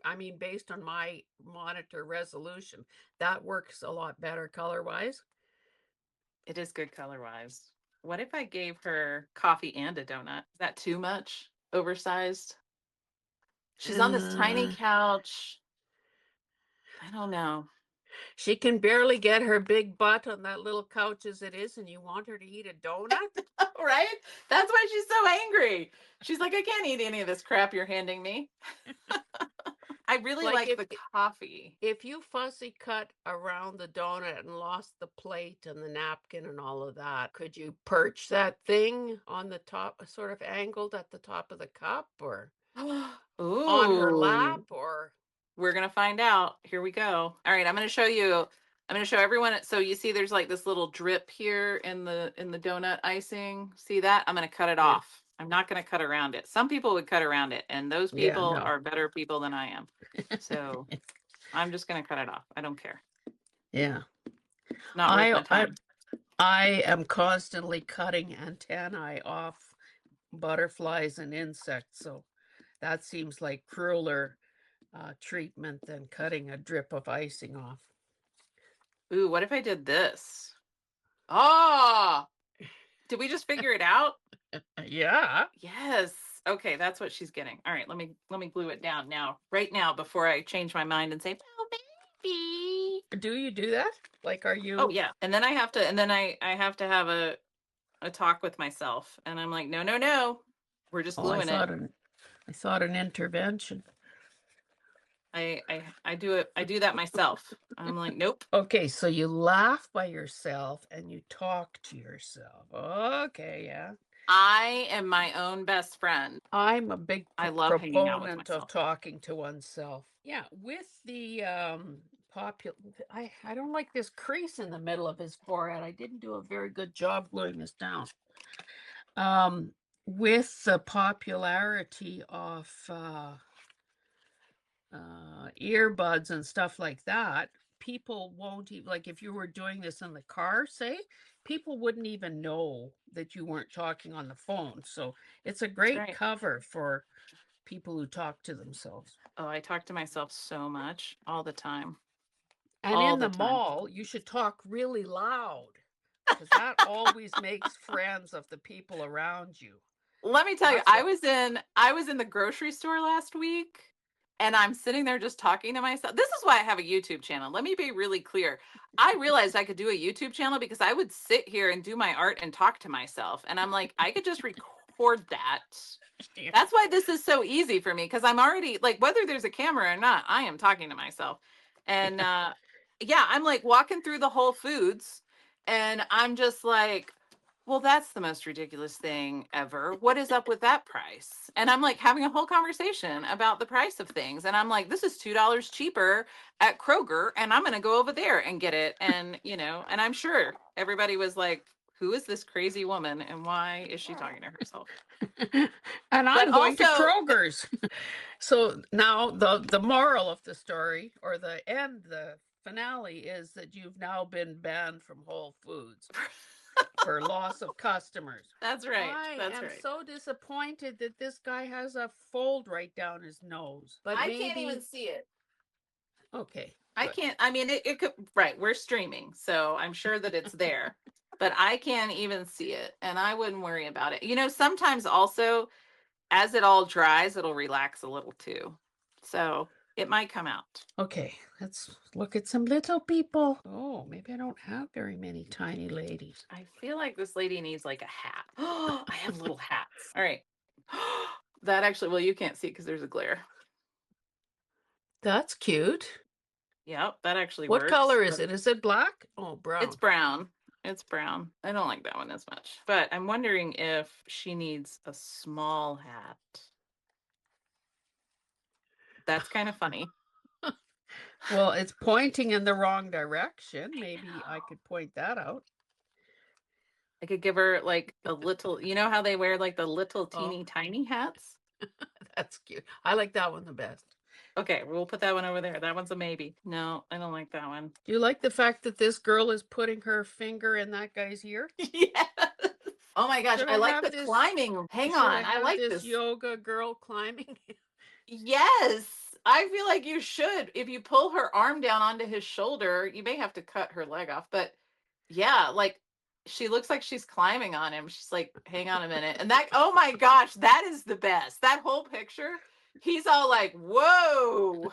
I mean, based on my monitor resolution, that works a lot better color wise. It is good color wise. What if I gave her coffee and a donut? Is that too much? Oversized? She's on this tiny Uh, couch. I don't know. she can barely get her big butt on that little couch as it is, and you want her to eat a donut? Right? That's why she's so angry. She's like, I can't eat any of this crap you're handing me. I really Like like the coffee. if you fussy cut around the donut and lost the plate and the napkin and all of that, could you perch that thing on the top, sort of angled at the top of the cup, or on her lap, Ooh. or We're gonna find out. Here we go. All right, I'm gonna show you. I'm gonna show everyone. So you see, there's like this little drip here in the donut icing. See that? I'm gonna cut it yeah, off. I'm not gonna cut around it. Some people would cut around it, and those yeah, people no. are better people than I am. So I'm just gonna cut it off. I don't care. Yeah. It's not worth I my I time. I am constantly cutting antennae off butterflies and insects, so that seems like crueler treatment than cutting a drip of icing off. Ooh, what if I did this? Oh, did we just figure it out? Yeah. Yes. Okay, that's what she's getting. All right, let me glue it down now, right now, before I change my mind and say, "Oh, baby." Do you do that? Like, are Oh you? yeah, and then I have to, and then I have to have a talk with myself, and I'm like, no, no, no, we're just Oh, gluing it. I thought an intervention. I do it. I do that myself. I'm like, nope. Okay, so you laugh by yourself and you talk to yourself. Okay, yeah. I am my own best friend. I'm a big I love hanging out with proponent of myself. talking to oneself. Yeah, with the I don't like this crease in the middle of his forehead. I didn't do a very good job gluing this down. Um, with the popularity of earbuds and stuff like that, people won't even, like, if you were doing this in the car, say, people wouldn't even know that you weren't talking on the phone. So it's a That's great right. cover for people who talk to themselves. Oh, I talk to myself so much all the time. And All in the the time. mall, you should talk really loud because that always makes friends of the people around you. Let me tell you, That's what. I was in the grocery store last week, and I'm sitting there just talking to myself. This is why I have a YouTube channel. Let me be really clear. I realized I could do a YouTube channel because I would sit here and do my art and talk to myself. And I'm like, I could just record that. Yeah. That's why this is so easy for me, because I'm already like, whether there's a camera or not, I am talking to myself. And yeah, I'm like walking through the Whole Foods, and I'm just like, well, that's the most ridiculous thing ever. What is up with that price? And I'm like having a whole conversation about the price of things. And I'm like, this is $2 cheaper at Kroger, and I'm going to go over there and get it. And, and I'm sure everybody was like, who is this crazy woman and why is she talking to herself? And But I'm going to also, Kroger's. So now the moral of the story, or the end, the finale, is that you've now been banned from Whole Foods for loss of customers. that's right. I That's am right. so disappointed that this guy has a fold right down his nose. But I can't even maybe, see it. okay, I good. can't, I mean, it could, right. We're streaming, so I'm sure that it's there, but I can't even see it. And I wouldn't worry about it. Sometimes also, as it all dries, it'll relax a little too. So it might come out. Okay, let's look at some little people. Oh, maybe I don't have very many tiny ladies. I feel like this lady needs like a hat. Oh, I have little hats. All right. That actually, well, you can't see because there's a glare. That's cute. Yep, that actually What works. color is But it? Is it black? Oh, it's brown. brown. It's brown. I don't like that one as much. But I'm wondering if she needs a small hat. That's kind of funny. Well, it's pointing in the wrong direction. I Maybe I know. could point that out. I could give her like a little, you know how they wear like the little Oh, teeny tiny hats? that's cute. I like that one the best. Okay, we'll put that one over there. That one's a maybe. No, I don't like that one. Do you like the fact that this girl is putting her finger in that guy's ear? Yes. Oh my gosh, Should I I like have the this? climbing. Hang Should on. I I have like this this. yoga girl climbing? Yes. I feel like you should. If you pull her arm down onto his shoulder, you may have to cut her leg off, but yeah, like she looks like she's climbing on him. She's like, hang on a minute. And that, oh my gosh, that is the best. That whole picture, he's all like, whoa.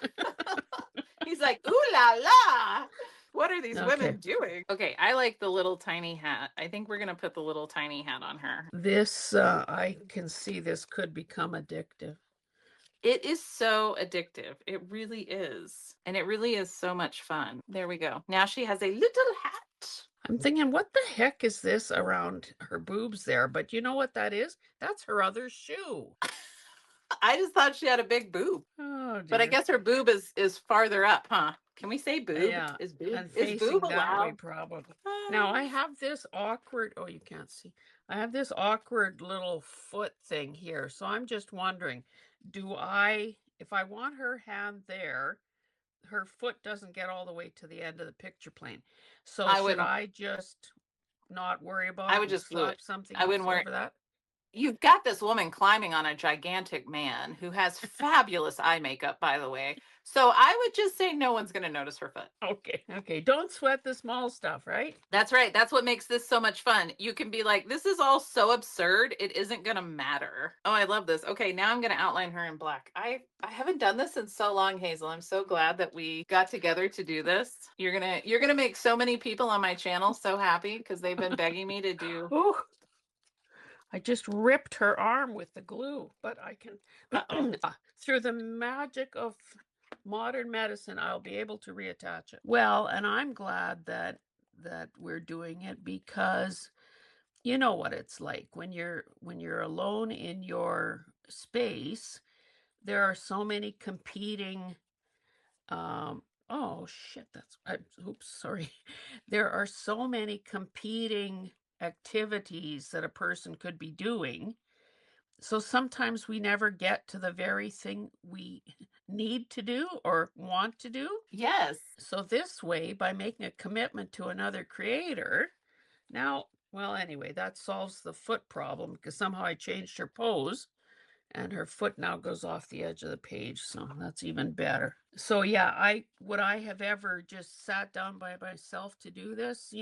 He's like, ooh la la. What are these Okay. women doing? Okay, I like the little tiny hat. I think we're gonna put the little tiny hat on her. This, I can see this could become addictive. It is so addictive. It really is. And it really is so much fun. There we go. Now she has a little hat. I'm thinking, what the heck is this around her boobs there? But you know what that is? That's her other shoe. I just thought she had a big boob. Oh But I dear. guess her boob is farther up, huh? Can we say boob? Yeah, and Is boob facing that way allowed? probably. Now I have this awkward, oh, you can't see. I have this awkward little foot thing here. So I'm just wondering, if I want her hand there, her foot doesn't get all the way to the end of the picture plane. So I should wouldn't. I just not worry about I it would and just glue it. slap something I else wouldn't wear. over that? You've got this woman climbing on a gigantic man who has fabulous eye makeup, by the way. So I would just say no one's going to notice her foot. Okay, okay. Don't sweat the small stuff, right? That's right. That's what makes this so much fun. You can be like, this is all so absurd. It isn't going to matter. Oh, I love this. Okay, now I'm going to outline her in black. I haven't done this in so long, Hazel. I'm so glad that we got together to do this. You're going to make so many people on my channel so happy because they've been begging me to do. Oh, I just ripped her arm with the glue, but I can, Uh-oh. through the magic of modern medicine, I'll be able to reattach it. Well, and I'm glad that we're doing it because you know what it's like when you're alone in your space. There are so many competing oh shit, oops, sorry. There are so many competing activities that a person could be doing. So sometimes we never get to the very thing we need to do or want to do. Yes. So this way, by making a commitment to another creator, now, well, anyway, that solves the foot problem because somehow I changed her pose and her foot now goes off the edge of the page, so that's even better. So yeah, I would I have ever just sat down by myself to do this,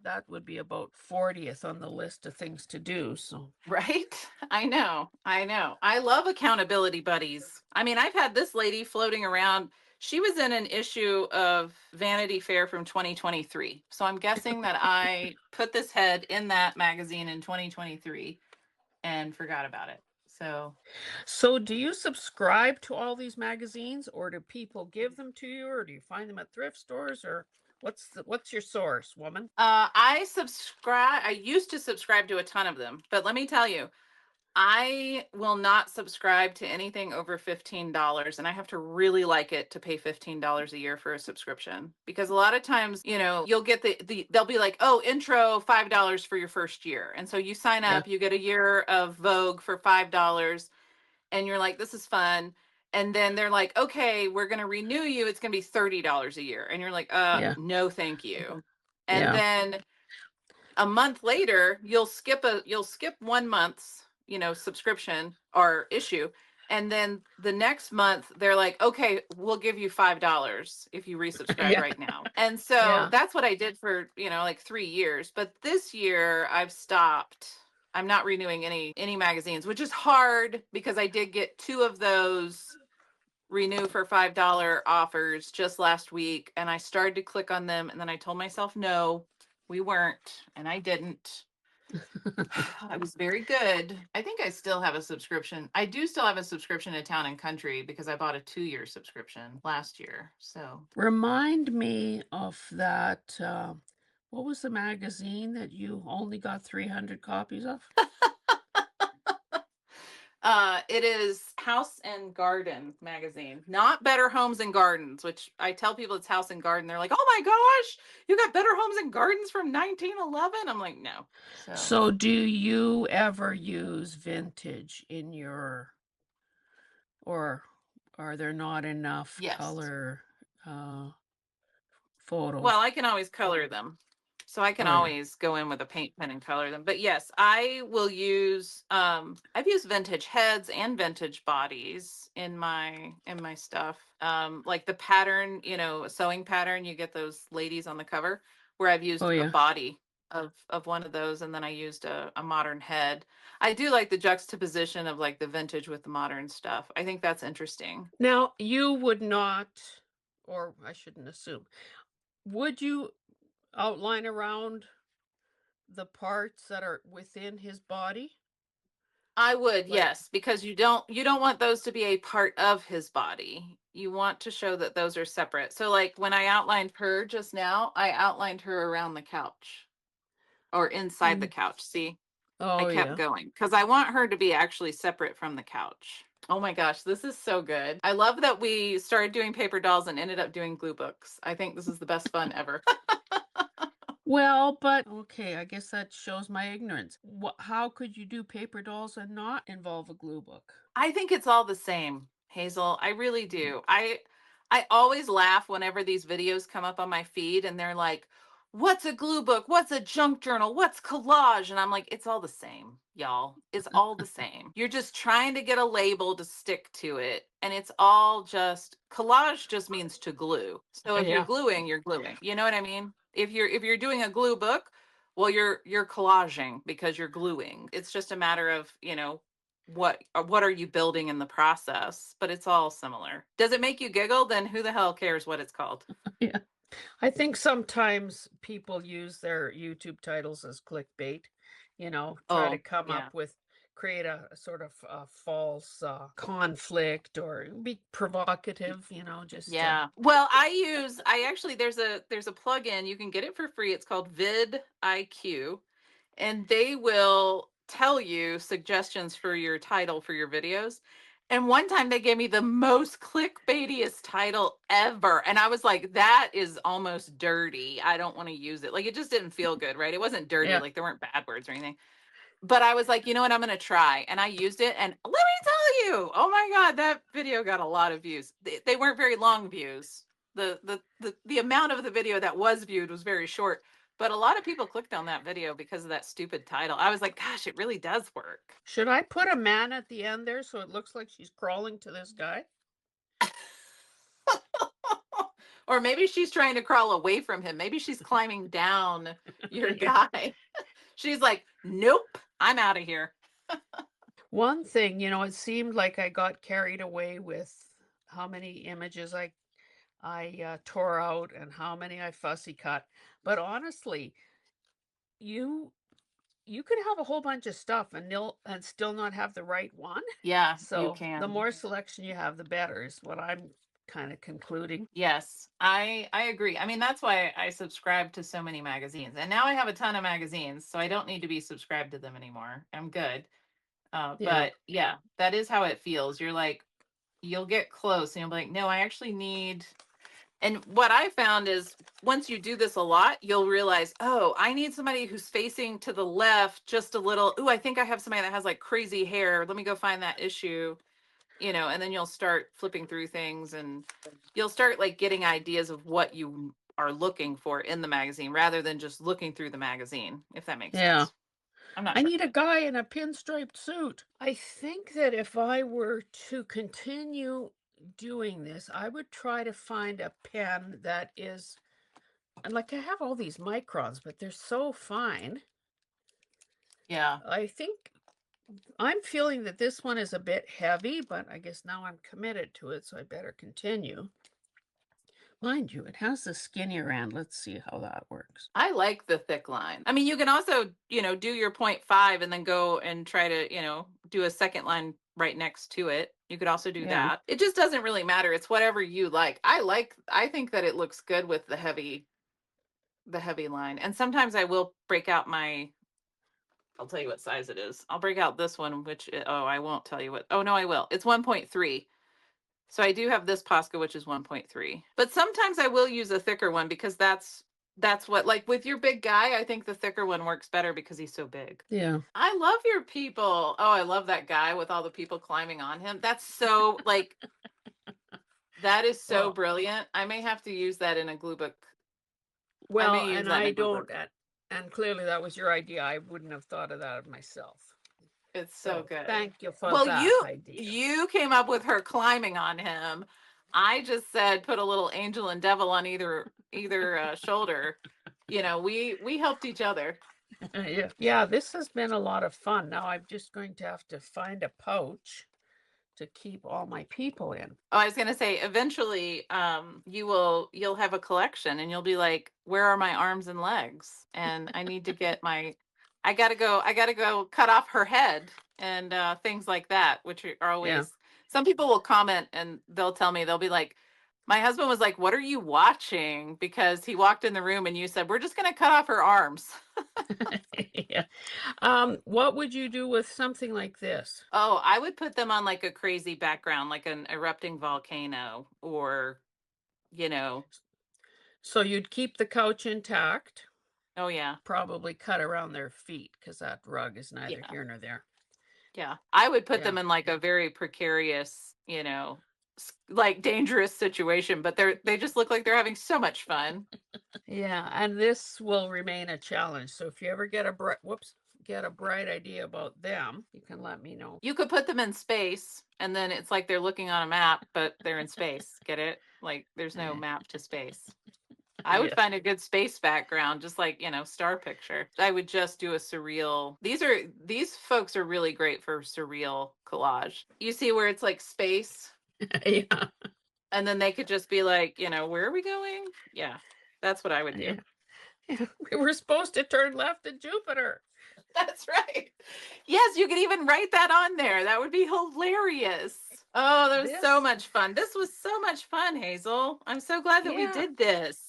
that would be about 40th on the list of things to do. So Right? I know. I know. I love accountability buddies. I mean, I've had this lady floating around. She was in an issue of Vanity Fair from 2023. So I'm guessing that I put this head in that magazine in 2023 and forgot about it. so do you subscribe to all these magazines, or do people give them to you, or do you find them at thrift stores, or what's your source, woman? I used to subscribe to a ton of them, but let me tell you, I will not subscribe to anything over $15, and I have to really like it to pay $15 a year for a subscription, because a lot of times, you'll get they'll be like, "Oh, intro $5 for your first year." And so you sign Yeah. up, you get a year of Vogue for $5, and you're like, "This is fun." And then they're like, "Okay, we're going to renew you. It's going to be $30 a year." And you're like, Yeah. no, thank you." And Yeah. then a month later you'll skip 1 month's subscription or issue, and then the next month they're like, "Okay, we'll give you $5 if you resubscribe Yeah. right now." And so Yeah. that's what I did for like 3 years. But this year I've stopped. I'm not renewing any magazines, which is hard because I did get two of those renew for $5 offers just last week, and I started to click on them, and then I told myself no, we weren't, and I didn't. I was very good. I think I still have a subscription. I do still have a subscription to Town and Country because I bought a 2-year subscription last year. So Remind me of that. What was the magazine that you only got 300 copies of? it is House and Garden magazine, not Better Homes and Gardens, which I tell people it's House and Garden. They're like, "Oh my gosh, you got Better Homes and Gardens from 1911." I'm like, no. So, do you ever use vintage in or are there not enough Yes. color Well, photos? I can always color them. So I can Oh, yeah. always go in with a paint pen and color them. But yes, I will use I've used vintage heads and vintage bodies in my stuff. Like the pattern, a sewing pattern, you get those ladies on the cover, where I've Oh, used a yeah. body of one of those, and then I used a modern head. I do like the juxtaposition of like the vintage with the modern stuff. I think that's interesting. Now, you would not, or I shouldn't assume, would you outline around the parts that are within his body? I would, Like, yes, because you don't want those to be a part of his body. You want to show that those are separate. So like when I outlined her just now, I outlined her around the couch or inside the mm, couch. See, I oh kept yeah. going because I want her to be actually separate from the couch. Oh my gosh, this is so good. I love that we started doing paper dolls and ended up doing glue books. I think this is the best fun ever. Well, but okay, I guess that shows my ignorance. How could you do paper dolls and not involve a glue book? I think it's all the same, Hazel. I really Mm. do. I always laugh whenever these videos come up on my feed and they're like, "What's a glue book? What's a junk journal? What's collage?" And I'm like, "It's all the same, y'all. It's all the same. You're just trying to get a label to stick to it, and it's all just collage just means to glue. So if you're Yeah, gluing, you're gluing. You know what I mean? If you're doing a glue book, well, you're collaging because you're gluing. It's just a matter of, what are you building in the process, but it's all similar. Does it make you giggle? Then who the hell cares what it's called? yeah. I think sometimes people use their YouTube titles as clickbait, try to Oh, come up yeah. with, create a sort of false conflict or be provocative, just, Yeah. Well, I actually there's a plugin, you can get it for free. It's called vidIQ, and they will tell you suggestions for your title for your videos. And one time they gave me the most clickbaitiest title ever. And I was like, that is almost dirty. I don't want to use it. Like it just didn't feel good, right? It wasn't dirty, yeah, like there weren't bad words or anything. But I was like, you know what? I'm going to try. And I used it. And let me tell you, oh my God, that video got a lot of views. They weren't very long views. The amount of the video that was viewed was very short. But a lot of people clicked on that video because of that stupid title. I was like, gosh, it really does work. should I put a man at the end there so it looks like she's crawling to this guy? Or maybe she's trying to crawl away from him. Maybe she's climbing down your Yeah. guy. She's like, nope, I'm out of here. One thing, it seemed like I got carried away with how many images I tore out and how many I fussy cut. But honestly, you you could have a whole bunch of stuff and still not have the right one. Yeah, you So the can. more selection you have, the better is what I'm kind of concluding. Yes, I agree. I mean, that's why I subscribe to so many magazines. And now I have a ton of magazines, so I don't need to be subscribed to them anymore. I'm good. Yeah. But yeah, that is how it feels. You're like, you'll get close and you'll be like, no, I actually need. And what I found is once you do this a lot, you'll realize, oh, I need somebody who's facing to the left just a little. Ooh, I think I have somebody that has like crazy hair. Let me go find that issue, and then you'll start flipping through things and you'll start like getting ideas of what you are looking for in the magazine rather than just looking through the magazine, if that makes Yeah. sense. I'm not I sure. need a guy in a pinstriped suit. I think that if I were to continue doing this, I would try to find a pen that is, and like I have all these microns, but they're so fine. Yeah. I think I'm feeling that this one is a bit heavy, but I guess now I'm committed to it, so I better continue. Mind you, it has the skinnier end. Let's see how that works. I like the thick line. I mean, you can also, do your 0.5 and then go and try to, do a second line right next to it. You could also do Yeah. that. It just doesn't really matter. It's whatever you like. I think that it looks good with the heavy line. And sometimes I will break out I'll tell you what size it is. I'll break out this one, oh, I won't tell you what. Oh, no, I will. It's 1.3. So I do have this Posca, which is 1.3. But sometimes I will use a thicker one because that's what, like with your big guy, I think the thicker one works better because he's so big. Yeah. I love your people. Oh, I love that guy with all the people climbing on him. That's so like that is so Well, brilliant. I may have to use that in a glue book. I well, may use and that in I a glue don't, book. and clearly that was your idea. I wouldn't have thought of that of myself. It's so So good. thank you for Well, that you idea. you came up with her climbing on him. I just said put a little angel and devil on either shoulder. We helped each other. Yeah. Yeah, this has been a lot of fun. Now I'm just going to have to find a pouch to keep all my people in. Oh, I was gonna say eventually you'll have a collection and you'll be like, where are my arms and legs? And I need to get I gotta go cut off her head and things like that, which are Yeah. always, some people will comment and they'll tell me, they'll be like, my husband was like, "What are you watching?" Because he walked in the room and you said, "We're just going to cut off her arms." Yeah. What would you do with something like this? Oh, I would put them on like a crazy background, like an erupting volcano, or, you know, So you'd keep the couch intact, oh yeah. probably cut around their feet because that rug is neither Yeah. here nor there. Yeah. I would put Yeah. them in like a very precarious, like dangerous situation, but they just look like they're having so much fun. Yeah, and this will remain a challenge. So if you ever get a bright idea about them, you can let me know. You could put them in space and then it's like they're looking on a map, but they're in space. Get it? Like there's no Eh, map to space. I would Yeah. find a good space background, just like, star picture. I would just do a surreal. These folks are really great for surreal collage. You see where it's like space, Yeah. and then they could just be like, where are we going? Yeah, that's what I would do. Yeah. Yeah. We were supposed to turn left at Jupiter. That's right. Yes, you could even write that on there. That would be hilarious. Oh, that was so This, much fun. This was so much fun, Hazel. I'm so glad that we yeah. did this.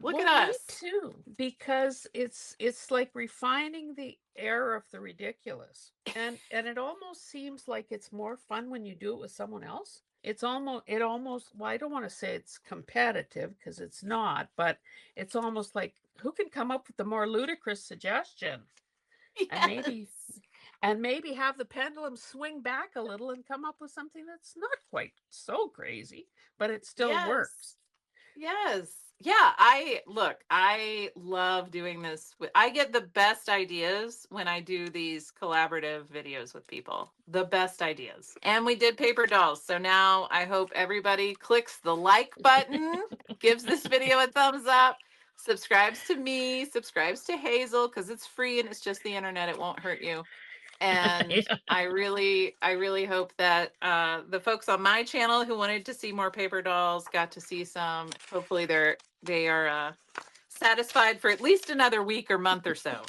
Look at Well, me us. too, because it's like refining the air of the ridiculous. And it almost seems like it's more fun when you do it with someone else. It almost well, I don't want to say it's competitive because it's not, but it's almost like who can come up with the more ludicrous suggestion and maybe Yes. and maybe have the pendulum swing back a little and come up with something that's not quite so crazy, but it still Yes. works. Yes. Yeah, I love doing this. I get the best ideas when I do these collaborative videos with people. The best ideas. And we did paper dolls. So now I hope everybody clicks the like button, gives this video a thumbs up, subscribes to me, subscribes to Hazel because it's free and it's just the internet. It won't hurt you. And Yeah. I really hope that the folks on my channel who wanted to see more paper dolls got to see some. Hopefully they are satisfied for at least another week or month or so.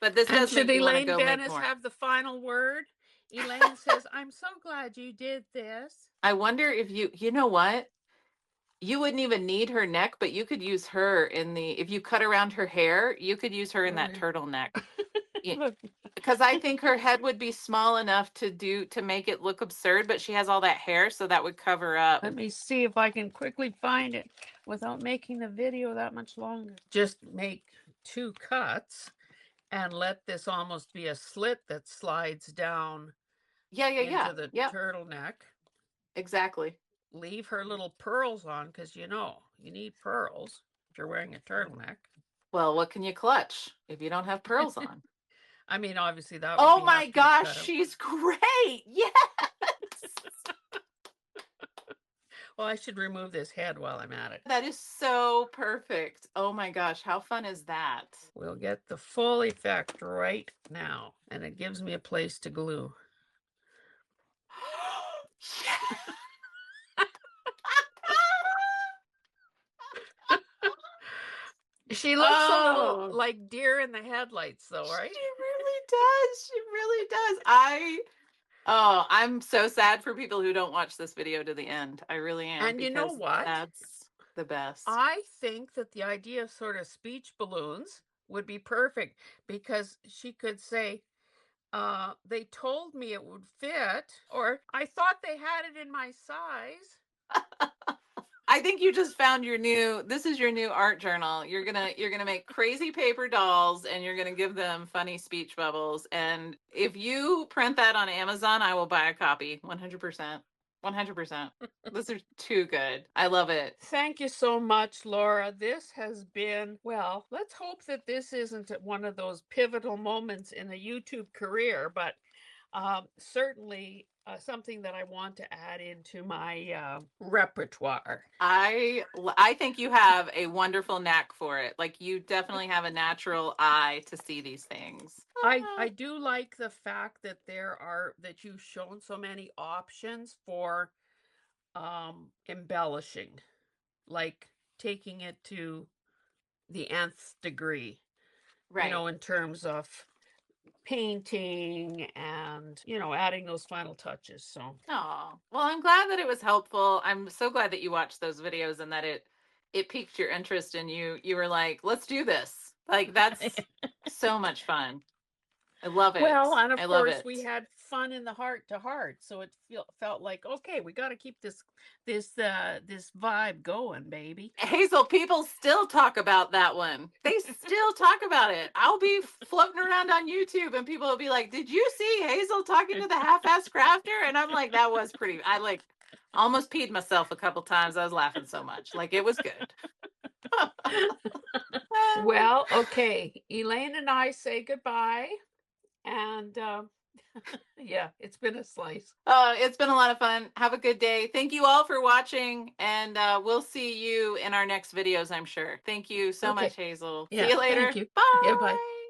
But this And does should make me want to Elaine go make Bennis more. have the final word? Elaine says, I'm so glad you did this. I wonder if you know what? You wouldn't even need her neck, but you could use her if you cut around her hair, you could use her in Oh, that yeah. turtleneck. Look, Because I think her head would be small enough to make it look absurd, but she has all that hair, so that would cover up. let me see if I can quickly find it without making the video that much longer. Just make 2 cuts and let this almost be a slit that slides down Yeah, yeah, yeah. into the Yep, turtleneck. exactly. Leave her little pearls on because you need pearls if you're wearing a turtleneck. Well, what can you clutch if you don't have pearls on? I mean, obviously that would Oh be my have to be gosh, cut out. she's great. Yes. Well, I should remove this head while I'm at it. That is so perfect. Oh my gosh, how fun is that? We'll get the full effect right now, and it gives me a place to glue. Yeah. She looks a little Oh, like deer in the headlights, though, right? she really does. She really does. I'm so sad for people who don't watch this video to the end. I really am, And you know because what? that's the best. I think that the idea of sort of speech balloons would be perfect because she could say, they told me it would fit, or I thought they had it in my size. I think you just found this is your new art journal. You're gonna make crazy paper dolls and you're gonna give them funny speech bubbles. And if you print that on Amazon, I will buy a copy. 100%. 100%. Those are too good. I love it. Thank you so much, Laura. This has been, well, let's hope that this isn't one of those pivotal moments in a YouTube career, but certainly something that I want to add into my repertoire. I think you have a wonderful knack for it. Like you definitely have a natural eye to see these things. I do like the fact that that you've shown so many options for embellishing, like taking it to the nth degree, Right. in terms of painting and, adding those final touches. So, Oh, well, I'm glad that it was helpful. I'm so glad that you watched those videos and that it piqued your interest and you were like, let's do this. Like that's so much fun. I love it. well, and of I love course it. we had fun in the heart to heart, so it felt like, okay, we got to keep this vibe going, baby. Hazel, people still talk about that one. They still talk about it. I'll be floating around on YouTube and people will be like, "Did you see Hazel talking to the half-ass crafter?" And I'm like, "That was pretty." I like almost peed myself a couple times. I was laughing so much. Like it was good. Well, okay, Elaine and I say goodbye, and yeah, it's been a slice. It's been a lot of fun. Have a good day. Thank you all for watching, and we'll see you in our next videos, I'm sure. Thank you so much, Okay, Hazel. See yeah, you thank later. you. Yeah, bye. Bye.